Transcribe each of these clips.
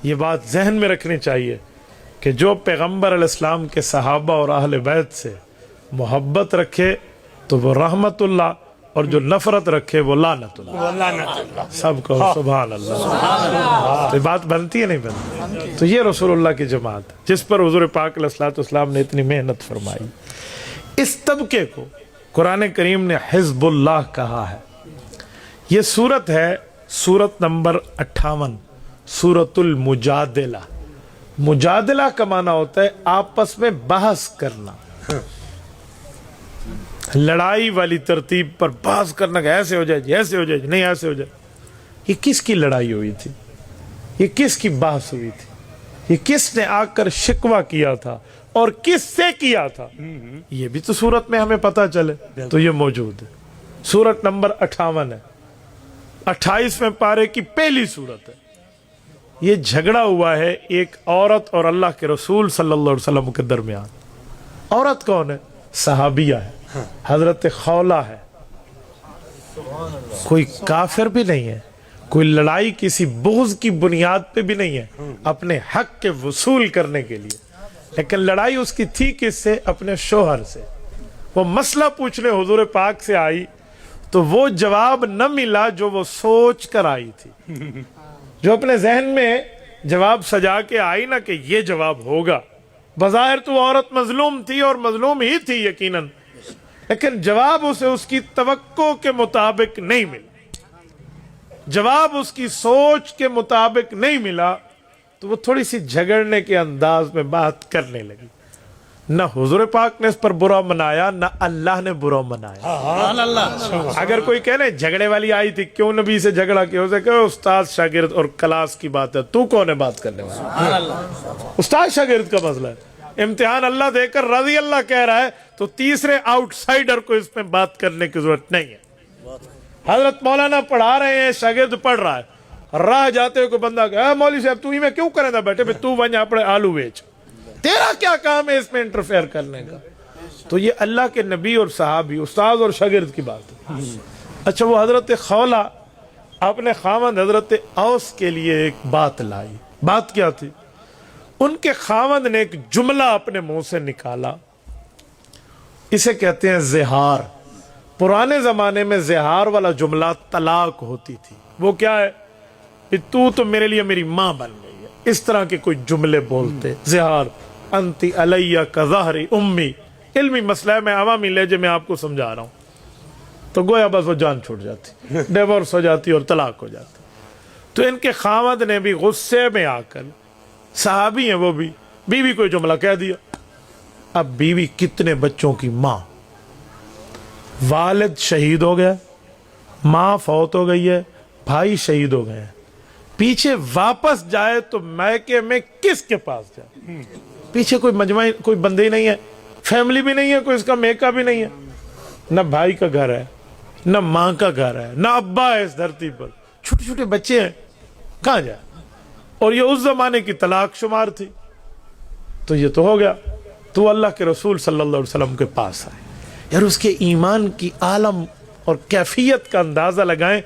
یہ بات ذہن میں رکھنی چاہیے کہ جو پیغمبر علیہ السلام کے صحابہ اور اہل بیت سے محبت رکھے تو وہ رحمت اللہ، اور جو نفرت رکھے وہ لعنت اللہ۔ سب کہو سبحان اللہ۔ یہ بات بنتی ہے نہیں بنتی؟ تو یہ رسول اللہ کی جماعت جس پر حضور پاک علیہ السلام نے اتنی محنت فرمائی۔ اس طبقے کو قرآن کریم نے حزب اللہ کہا ہے۔ یہ سورت ہے سورت نمبر 58، سورت المجادلہ۔ مجادلہ کا معنی ہوتا ہے آپس میں بحث کرنا، لڑائی والی ترتیب پر بحث کرنا کہ ایسے ہو جائے جی، ایسے ہو جائے جی، نہیں ایسے ہو جائے۔ یہ کس کی لڑائی ہوئی تھی؟ یہ کس کی بحث ہوئی تھی؟ یہ کس نے آ کر شکوہ کیا تھا اور کس سے کیا تھا؟ یہ بھی تو سورت میں ہمیں پتہ چلے تو یہ موجود ہے۔ سورت نمبر 58 ہے، 28ویں پارے کی پہلی سورت ہے۔ یہ جھگڑا ہوا ہے ایک عورت اور اللہ کے رسول صلی اللہ علیہ وسلم کے درمیان۔ عورت کون ہے؟ صحابیہ ہے، حضرت خولہ ہے۔ کوئی کافر بھی نہیں ہے، کوئی لڑائی کسی بغض کی بنیاد پہ بھی نہیں ہے، اپنے حق کے وصول کرنے کے لیے۔ لیکن لڑائی اس کی تھی کس سے؟ اپنے شوہر سے۔ وہ مسئلہ پوچھنے حضور پاک سے آئی تو وہ جواب نہ ملا جو وہ سوچ کر آئی تھی، جو اپنے ذہن میں جواب سجا کے آئی نا کہ یہ جواب ہوگا۔ بظاہر تو عورت مظلوم تھی اور مظلوم ہی تھی یقیناً، لیکن جواب اسے اس کی توقع کے مطابق نہیں ملا، جواب اس کی سوچ کے مطابق نہیں ملا، تو وہ تھوڑی سی جھگڑنے کے انداز میں بات کرنے لگی۔ نہ حضور پاک نے اس پر برا منایا، نہ اللہ نے برا منایا۔ اگر کوئی کہنے جھگڑے والی آئی تھی، کیوں نبی سے جھگڑا کیا؟ اسے کہ استاد شاگرد اور کلاس کی بات ہے، تو کون ہے بات کرنے والا؟ استاد شاگرد کا مسئلہ ہے، امتحان اللہ دے کر رضی اللہ کہہ رہا ہے تو تیسرے آؤٹ سائڈر کو اس میں بات کرنے کی ضرورت نہیں ہے۔ حضرت مولانا پڑھا رہے ہیں، شاگرد پڑھ رہا ہے، راہ جاتے ہوئے کوئی بندہ کہ مولوی صاحب تو ہی میں کیوں کریں تھا بیٹھے بھی، تو ونجا اپنے آلو بیچ، تیرا کیا کام ہے اس میں انٹرفیئر کرنے کا؟ تو یہ اللہ کے نبی اور صحابی، استاد اور شاگرد کی بات ہے۔ اچھا، وہ حضرت خولہ اپنے خاوند حضرت اوس کے لیے ایک بات لائی۔ بات کیا تھی؟ ان کے خاوند نے ایک جملہ اپنے منہ سے نکالا، اسے کہتے ہیں زہار۔ پرانے زمانے میں زہار والا جملہ طلاق ہوتی تھی۔ وہ کیا ہے؟ کہ تو میرے لیے میری ماں بن گئی ہے، اس طرح کے کوئی جملے بولتے۔ زہار، انتی علیہ کظہر امی، علمی مسئلہ ہے، میں عوامی لہجے میں آپ کو سمجھا رہا ہوں۔ تو گویا بس وہ جان چھوٹ جاتی، ڈیورس ہو جاتی اور طلاق ہو جاتی۔ تو ان کے خاوند نے بھی غصے میں آ کر، صحابی ہیں وہ بھی، بیوی کوئی جملہ کہہ دیا۔ اب بیوی کتنے بچوں کی ماں، والد شہید ہو گیا، ماں فوت ہو گئی ہے، بھائی شہید ہو گئے ہیں، پیچھے واپس جائے تو میکے میں کس کے پاس جائے؟ پیچھے کوئی مجمع، کوئی بندے ہی نہیں ہے، فیملی بھی نہیں ہے، کوئی اس کا میکا بھی نہیں ہے، نہ بھائی کا گھر ہے، نہ ماں کا گھر ہے، نہ ابا ہے اس دھرتی پر، چھوٹے چھوٹے بچے ہیں، کہاں جائے؟ اور یہ اس زمانے کی طلاق شمار تھی۔ تو یہ تو ہو گیا، تو اللہ کے رسول صلی اللہ علیہ وسلم کے پاس آئے۔ یار اس کے ایمان کی عالم اور کیفیت کا اندازہ لگائیں۔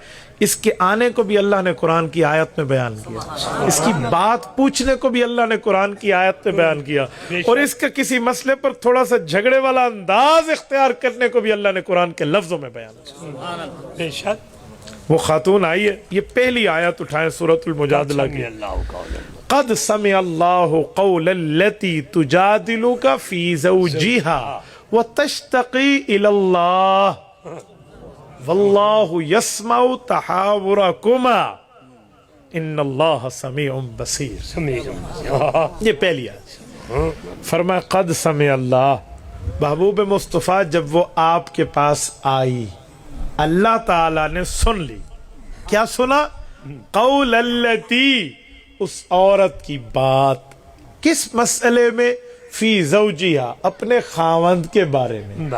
اس کے آنے کو بھی اللہ نے قرآن کی آیت میں بیان کیا، اس کی بات پوچھنے کو بھی اللہ نے قرآن کی آیت میں بیان کیا، اور اس کا کسی مسئلے پر تھوڑا سا جھگڑے والا انداز اختیار کرنے کو بھی اللہ نے قرآن کے لفظوں میں بیان کیا۔ بے شک وہ خاتون آئی ہے، یہ پہلی آیت اٹھائیں سورۃ المجادلہ کی۔ قد سمع اللہ قول التی تجادلک فی زوجہا وتشتقی الی اللہ واللہ یسمع تحاورکما ان اللہ سمیع بصیر۔ یہ پہلی آیت، فرمایا قد سمع اللہ، محبوب مصطفیٰ جب وہ آپ کے پاس آئی، اللہ تعالیٰ نے سن لی۔ کیا سنا؟ قول التی، اس عورت کی بات، کس مسئلے میں؟ فی زوجہا، اپنے خاوند کے بارے میں۔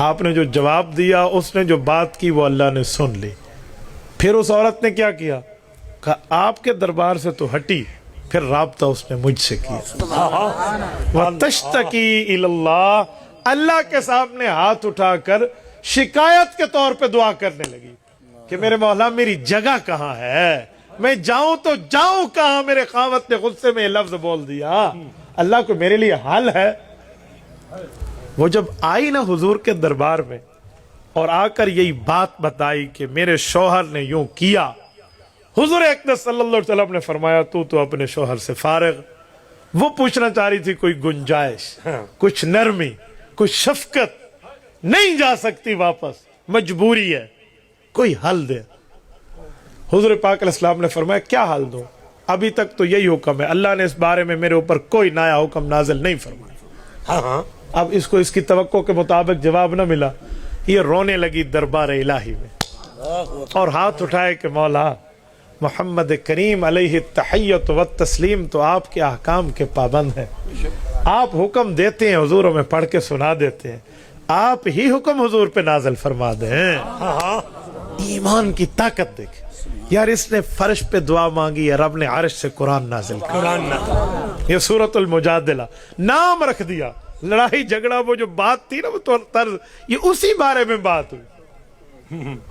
آپ نے جو جواب دیا، اس نے جو بات کی، وہ اللہ نے سن لی۔ پھر اس عورت نے کیا کیا؟ کہا آپ کے دربار سے تو ہٹی، پھر رابطہ اس نے مجھ سے کیا۔ وَتَشْتَكِي إِلَى اللَّهِ، اللہ کے سامنے ہاتھ اٹھا کر شکایت کے طور پہ دعا کرنے لگی کہ میرے مولا میری جگہ کہاں ہے، میں جاؤں تو جاؤں کہاں، میرے خاوند نے غصے میں یہ لفظ بول دیا، اللہ کو میرے لیے حال ہے۔ وہ جب آئی نا حضور کے دربار میں اور آ کر یہی بات بتائی کہ میرے شوہر نے یوں کیا، حضور اقدس صلی اللہ علیہ وسلم نے فرمایا تو اپنے شوہر سے فارغ۔ وہ پوچھنا چاہ رہی تھی کوئی گنجائش، کچھ نرمی، کچھ شفقت، نہیں جا سکتی واپس، مجبوری ہے، کوئی حل دے۔ حضور پاک علیہ السلام نے فرمایا کیا حل دوں، ابھی تک تو یہی حکم ہے، اللہ نے اس بارے میں میرے اوپر کوئی نیا حکم نازل نہیں فرمایا۔ اب اس کو اس کی توقع کے مطابق جواب نہ ملا، یہ رونے لگی دربار الہی میں اور ہاتھ اٹھائے کہ مولا محمد کریم علیہ التحیت والتسلیم تو آپ کے احکام کے پابند ہیں، آپ حکم دیتے ہیں، حضور ہمیں پڑھ کے سنا دیتے ہیں، آپ ہی حکم حضور پہ نازل فرما دیں۔ ایمان کی طاقت دیکھ یار، اس نے فرش پہ دعا مانگی ہے، رب نے عرش سے قرآن نازل کیا۔ یہ سورۃ المجادلہ نام رکھ دیا، لڑائی جھگڑا وہ جو بات تھی نا وہ طرز، یہ اسی بارے میں بات ہوئی۔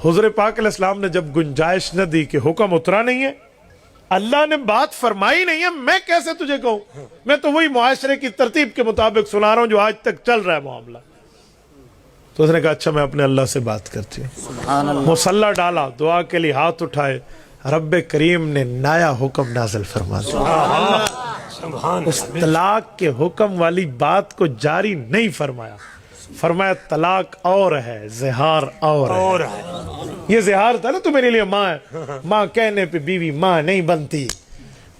حضور پاک علیہ السلام نے جب گنجائش نہ دی کہ حکم اترا نہیں ہے، اللہ نے بات فرمائی نہیں ہے، میں کیسے تجھے کہوں، میں تو وہی معاشرے کی ترتیب کے مطابق سنا رہا ہوں جو آج تک چل رہا ہے معاملہ۔ تو اس نے کہا اچھا میں اپنے اللہ سے بات کرتی ہوں۔ مصلی ڈالا، دعا کے لیے ہاتھ اٹھائے، رب کریم نے نیا حکم نازل فرما دیا۔ اس طلاق کے حکم والی بات کو جاری نہیں فرمایا، فرمایا طلاق اور ہے، زہار اور ہے۔ یہ زہار تھا نا تو میرے لیے ماں ہے، ماں کہنے پہ بیوی ماں نہیں بنتی،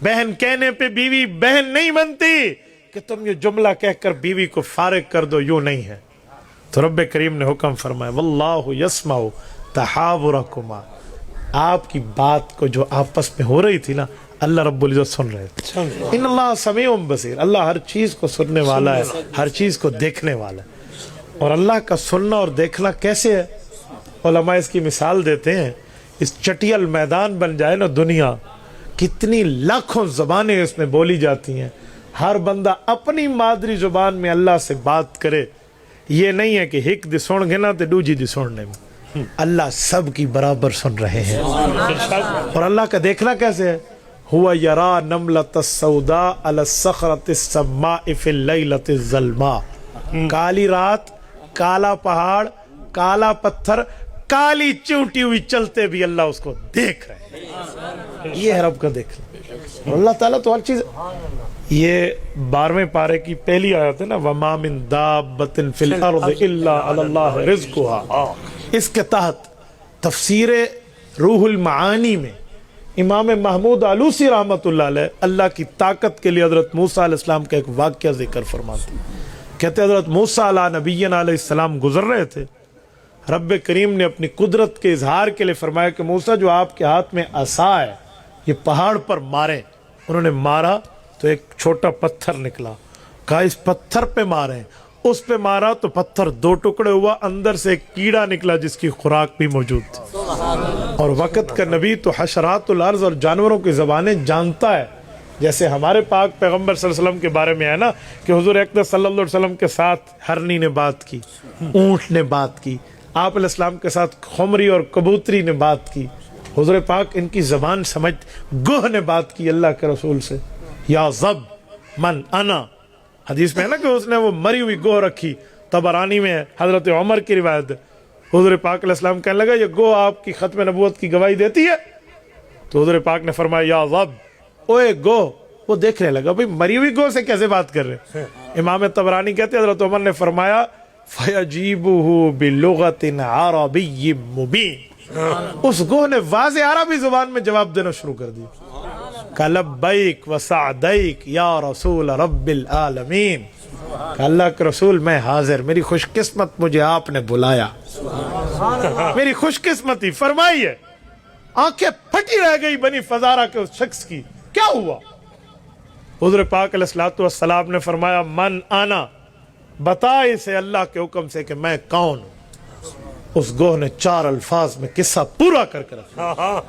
بہن کہنے پہ بیوی بہن نہیں بنتی، کہ تم یہ جملہ کہہ کر بیوی کو فارغ کر دو، یوں نہیں ہے۔ تو رب کریم نے حکم فرمایا واللہ یسمع تحاورکما، آپ کی بات کو جو آپس میں ہو رہی تھی نا اللہ رب العزت سن رہے تھے۔ ان اللہ سمیع بصیر، اللہ ہر چیز کو سننے والا ہے، ہر چیز کو دیکھنے والا ہے۔ اور اللہ کا سننا اور دیکھنا کیسے ہے، علماء اس کی مثال دیتے ہیں، اس چٹیل میدان بن جائے نا دنیا، کتنی لاکھوں زبانیں اس میں بولی جاتی ہیں، ہر بندہ اپنی مادری زبان میں اللہ سے بات کرے، یہ نہیں ہے کہ ہک دی سن گے نا تے دوجی دی سننے میں، اللہ سب کی برابر سن رہے ہیں۔ اور اللہ کا دیکھنا کیسے ہے، ہوا یرا نملۃ السوداء علی الصخرۃ السماء فی اللیلۃ الظلماء، کالی رات، کالا پہاڑ، کالا پتھر، کالی چونٹی ہوئی چلتے بھی اللہ اس کو دیکھ رہے ہیں۔ یہ ہے رب کا دیکھنا، اور اللہ تعالیٰ تو ہر چیز۔ یہ 12ویں پارے کی پہلی آیت ہے نا، وَمَا مِن دَابَّةٍ فِي الْأَرْضِ إِلَّا عَلَى اللَّهِ رِزْقُهَا۔ اس کے تحت تفسیر روح المعانی میں امام محمود آلوسی رحمۃ اللہ علیہ اللہ کی طاقت کے لیے حضرت موسیٰ علیہ السلام کا ایک واقعہ ذکر فرماتے ہیں۔ کہتے حضرت موسیٰ علیہ نبینا علیہ السلام گزر رہے تھے، رب کریم نے اپنی قدرت کے اظہار کے لیے فرمایا کہ موسیٰ جو آپ کے ہاتھ میں عصا ہے یہ پہاڑ پر ماریں۔ انہوں نے مارا تو ایک چھوٹا پتھر نکلا، کہا اس پتھر پہ ماریں، اس پہ مارا تو پتھر 2 ٹکڑے ہوا، اندر سے ایک کیڑا نکلا جس کی خوراک بھی موجود تھی۔ اور وقت کا نبی تو حشرات الارض اور جانوروں کی زبانیں جانتا ہے، جیسے ہمارے پاک پیغمبر صلی اللہ علیہ وسلم کے بارے میں ہے نا کہ حضور اقدس صلی اللہ علیہ وسلم کے ساتھ ہرنی نے بات کی، اونٹ نے بات کی، آپ علیہ السلام کے ساتھ خمری اور کبوتری نے بات کی، حضور پاک ان کی زبان سمجھ، گوہ نے بات کی اللہ کے رسول سے، یا ضب من انا، حدیث میں ہے نا کہ اس نے وہ مری ہوئی گوہ رکھی، طبرانی میں ہے، حضرت عمر کی روایت ہے، حضور پاک علیہ السلام کہنے لگا یہ گوہ آپ کی ختم نبوت کی گواہی دیتی ہے؟ تو حضور پاک نے فرمایا یا ضب، اوے گوہ، وہ دیکھنے لگا بھئی مری ہوئی گوہ سے کیسے بات کر رہے ہیں؟ امام طبرانی کہتے ہیں حضرت عمر نے فرمایا فَيَجِيبُهُ بِلُغَةٍ عَرَبِيٍّ مُبِينٍ، اس گوہ نے واضح عربی زبان میں جواب دینا شروع کر دیا، کہ لبیک وسعدیک یا رسول رب العالمین، کہ اللہ کے رسول میں حاضر، میری خوش قسمت مجھے آپ نے بلایا، میری خوش قسمتی فرمائیے۔ آنکھیں پھٹی رہ گئی بنی فزارہ کے اس شخص کی، کیا ہوا؟ حضور پاک علیہ السلام نے فرمایا من آنا، بتا اسے اللہ کے حکم سے کہ میں کون ہوں۔ اس گوہ نے 4 الفاظ میں قصہ پورا کر کے رکھا،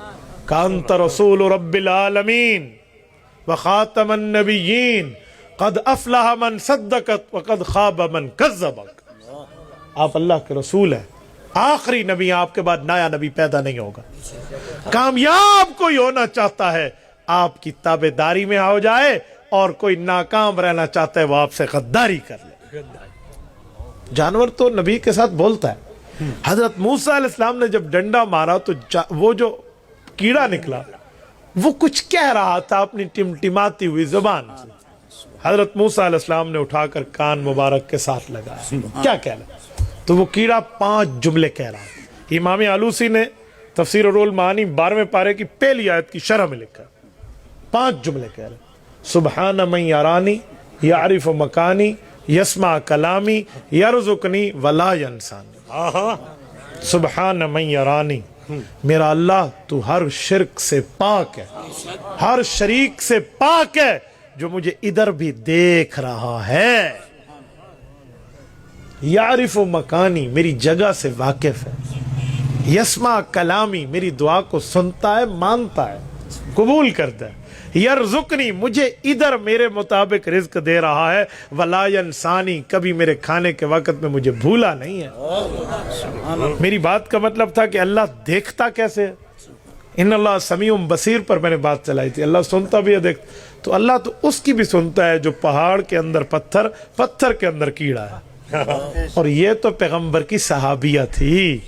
کہ انت رسول رب العالمین وخاتم النبیین قد افلح من صدقت وقد خاب من کذبک، آپ اللہ کے رسول ہیں، آخری نبی آپ کے بعد نیا نبی پیدا نہیں ہوگا. کامیاب کوئی ہونا چاہتا ہے آپ کی تابع داری میں ہو جائے, اور کوئی ناکام رہنا چاہتا ہے وہ آپ سے غداری کر لے. جانور تو نبی کے ساتھ بولتا ہے. حضرت موسیٰ علیہ السلام نے جب ڈنڈا مارا تو وہ جو کیڑا نکلا وہ کچھ کہہ رہا تھا اپنی ٹمٹماتی ہوئی زبان سے. حضرت موسیٰ علیہ السلام نے اٹھا کر کان مبارک کے ساتھ لگایا. کیا کہہ رہا؟ تو وہ کیڑا 5 جملے کہہ رہا. امام آلوسی نے تفسیر رول معانی 12ویں پارے کی پہلی آیت کی شرح میں لکھا 5 جملے کہہ رہے. سبحان من یرانی یعرف مکانی یسمع کلامی یرزقنی ولا ینسانی. سبحان من یرانی, میرا اللہ تو ہر شرک سے پاک ہے, ہر شریک سے پاک ہے, جو مجھے ادھر بھی دیکھ رہا ہے. یعرف مکانی, میری جگہ سے واقف ہے. یسمع کلامی, میری دعا کو سنتا ہے, مانتا ہے, قبول کرتا ہے. یرزقنی, مجھے ادھر میرے مطابق رزق دے رہا ہے. ولا ینسانی, کبھی میرے کھانے کے وقت میں مجھے بھولا نہیں ہے. میری بات کا مطلب تھا کہ اللہ دیکھتا کیسے ہے. ان اللہ سمیع بصیر پر میں نے بات چلائی تھی. اللہ سنتا بھی ہے, دیکھتا. تو اللہ تو اس کی بھی سنتا ہے جو پہاڑ کے اندر پتھر, پتھر کے اندر کیڑا ہے. اور یہ تو پیغمبر کی صحابیہ تھی,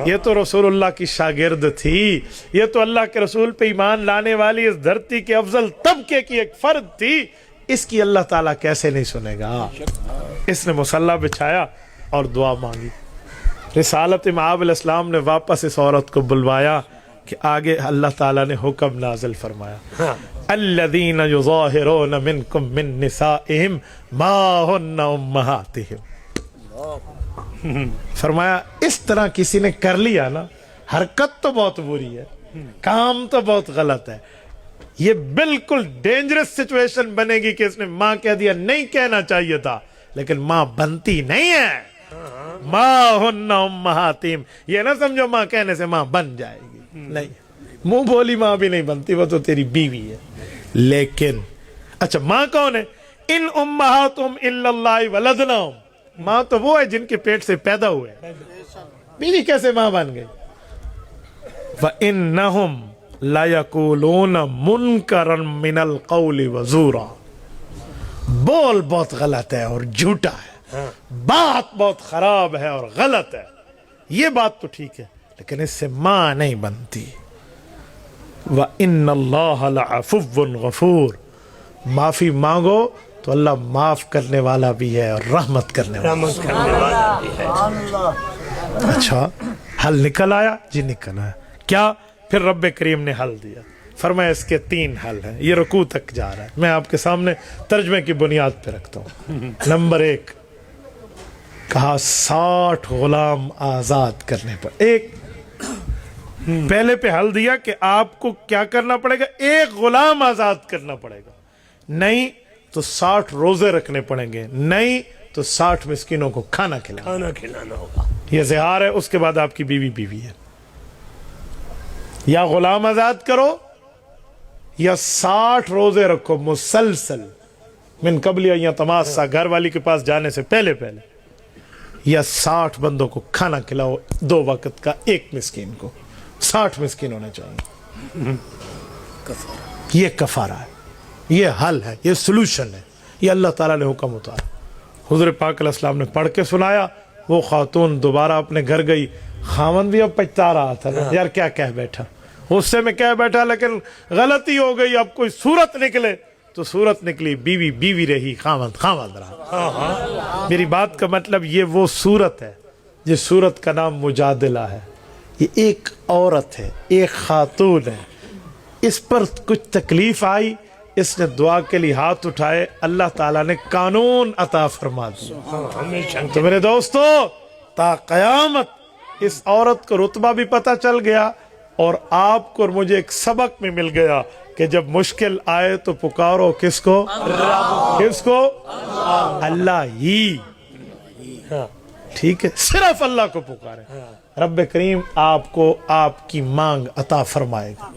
یہ تو رسول اللہ کی شاگرد تھی, یہ تو اللہ کے رسول پہ ایمان لانے والی اس دھرتی کے افضل طبقے کی ایک فرد تھی. اس کی اللہ تعالیٰ کیسے نہیں سنے گا. اس نے مصلی بچھایا اور دعا مانگی. رسالت مآب علیہ السلام نے واپس اس عورت کو بلوایا کہ آگے اللہ تعالیٰ نے حکم نازل فرمایا, الذین یظاہرون منکم من نسائہم ما ہن امہاتہم. فرمایا اس طرح کسی نے کر لیا نا, حرکت تو بہت بری ہے, کام تو بہت غلط ہے, یہ بالکل ڈینجرس سچویشن بنے گی کہ اس نے ماں کہہ دیا. نہیں کہنا چاہیے تھا, لیکن ماں بنتی نہیں ہے. ماں ہن امہاتہم, یہ نہ سمجھو ماں کہنے سے ماں بن جائے گی, نہیں, منہ بولی ماں بھی نہیں بنتی, وہ تو تیری بیوی ہے. لیکن اچھا ماں کون ہے؟ ان امہاتہم الا اللہ ولدنہم, ماں تو وہ ہے جن کے پیٹ سے پیدا ہوئے. بیوی کیسے ماں بن گئی؟ وَإِنَّهُمْ لَيَقُولُونَ مُنْكَرًا مِنَ الْقَوْلِ وَزُورًا. بول بہت غلط ہے اور جھوٹا ہے, بات بہت خراب ہے اور غلط ہے. یہ بات تو ٹھیک ہے لیکن اس سے ماں نہیں بنتی. وَإِنَّ اللَّهَ لَعَفُوٌّ غَفُورٌ, معافی مانگو تو اللہ معاف کرنے والا بھی ہے اور رحمت کرنے والا بھی ہے. اچھا حل نکل آیا؟ جی نکل آیا. کیا؟ پھر رب کریم نے حل دیا. فرمایا اس کے 3 حل ہیں. یہ رکوع تک جا رہا ہے, میں آپ کے سامنے ترجمے کی بنیاد پہ رکھتا ہوں. نمبر 1 کہا 60 غلام آزاد کرنے پر. ایک پہلے پہ حل دیا کہ آپ کو کیا کرنا پڑے گا, 1 غلام آزاد کرنا پڑے گا. نہیں تو 60 روزے رکھنے پڑیں گے, نہیں تو 60 مسکینوں کو کھانا کھلانا ہوگا. یہ زہار ہے. اس کے بعد آپ کی بیوی بیوی ہے. یا غلام آزاد کرو یا 60 روزے رکھو مسلسل, من قبل یا تماسا, گھر والی کے پاس جانے سے پہلے پہلے, یا 60 بندوں کو کھانا کھلاؤ 2 وقت کا, 1 مسکین کو. 60 مسکین ہونے چاہیے. یہ کفارہ ہے, یہ حل ہے, یہ سلوشن ہے, یہ اللہ تعالیٰ نے حکم اتارا. حضور پاک علیہ السلام نے پڑھ کے سنایا. وہ خاتون دوبارہ اپنے گھر گئی. خاوند بھی اب پچھتا رہا تھا نا, یار کیا کہہ بیٹھا, غصے میں کہہ بیٹھا, لیکن غلطی ہو گئی. اب کوئی صورت نکلے تو صورت نکلی, بیوی بیوی رہی, خاوند خاوند رہا. میری بات کا مطلب یہ وہ صورت ہے جس صورت کا نام مجادلہ ہے. یہ ایک عورت ہے, ایک خاتون ہے, اس پر کچھ تکلیف آئی, اس نے دعا کے لیے ہاتھ اٹھائے, اللہ تعالیٰ نے قانون عطا فرما دیا. تو میرے دوستو تا قیامت اس عورت کو رتبہ بھی پتہ چل گیا, اور آپ کو اور مجھے ایک سبق میں مل گیا کہ جب مشکل آئے تو پکارو کس کو؟ کس کو؟ اللہ ہی. ٹھیک ہے, صرف اللہ کو پکارے. رب کریم آپ کو آپ کی مانگ عطا فرمائے گا.